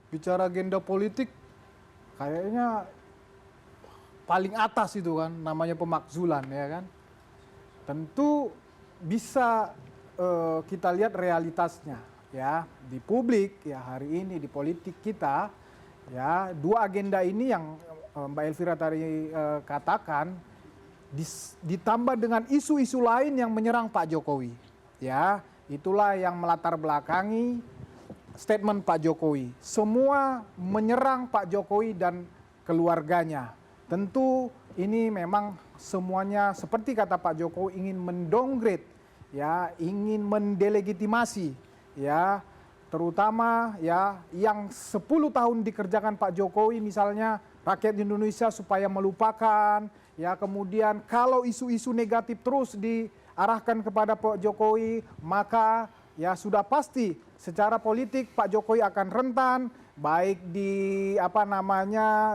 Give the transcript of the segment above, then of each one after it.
bicara agenda politik kayaknya paling atas itu kan namanya pemakzulan ya kan. Tentu bisa kita lihat realitasnya ya di publik ya hari ini di politik kita ya dua agenda ini yang Mbak Elvira tadi katakan ditambah dengan isu-isu lain yang menyerang Pak Jokowi ya itulah yang melatar belakangi statement Pak Jokowi. Semua menyerang Pak Jokowi dan keluarganya. Tentu ini memang semuanya seperti kata Pak Jokowi ingin mendowngrade ya, ingin mendelegitimasi ya, terutama ya yang 10 tahun dikerjakan Pak Jokowi misalnya rakyat Indonesia supaya melupakan ya, kemudian kalau isu-isu negatif terus diarahkan kepada Pak Jokowi maka ya sudah pasti secara politik Pak Jokowi akan rentan baik di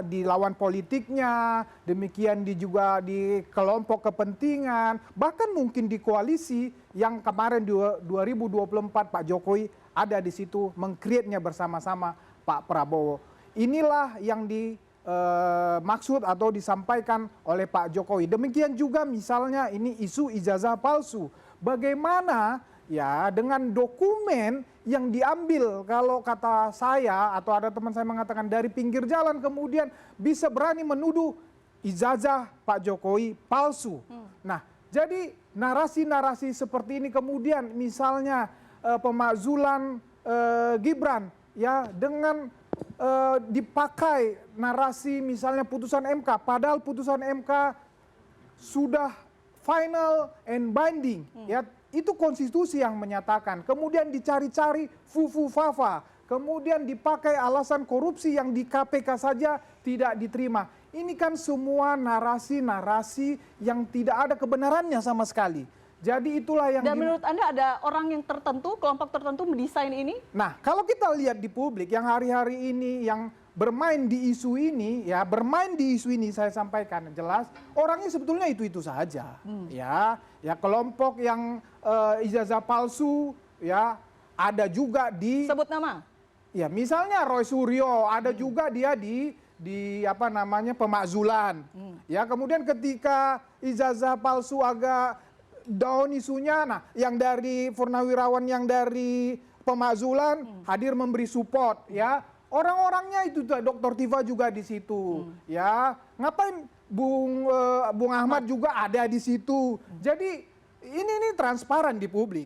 di lawan politiknya, demikian juga di kelompok kepentingan, bahkan mungkin di koalisi yang kemarin 2024 Pak Jokowi ada di situ mengkreatnya bersama-sama Pak Prabowo. Inilah yang dimaksud atau disampaikan oleh Pak Jokowi. Demikian juga misalnya ini isu ijazah palsu. Bagaimana ya dengan dokumen yang diambil kalau kata saya atau ada teman saya mengatakan dari pinggir jalan kemudian bisa berani menuduh ijazah Pak Jokowi palsu. Nah, jadi narasi-narasi seperti ini kemudian misalnya pemakzulan Gibran ya dengan dipakai narasi misalnya putusan MK padahal putusan MK sudah final and binding ya. Itu konstitusi yang menyatakan, kemudian dicari-cari fufu-fafa, kemudian dipakai alasan korupsi yang di KPK saja tidak diterima. Ini kan semua narasi-narasi yang tidak ada kebenarannya sama sekali. Jadi itulah yang... Dan menurut Anda ada orang yang tertentu, kelompok tertentu mendesain ini? Nah, kalau kita lihat di publik yang hari-hari ini yang bermain di isu ini ya bermain di isu ini saya sampaikan jelas orangnya sebetulnya itu saja ya kelompok yang ijazah palsu ya ada juga di sebut nama ya misalnya Roy Suryo ada juga dia di pemakzulan ya kemudian ketika ijazah palsu agak down isunya nah yang dari Purnawirawan yang dari pemakzulan hadir memberi support ya. Orang-orangnya itu Dr. Tifa juga di situ, ya ngapain Bung Ahmad juga ada di situ. Jadi ini transparan di publik.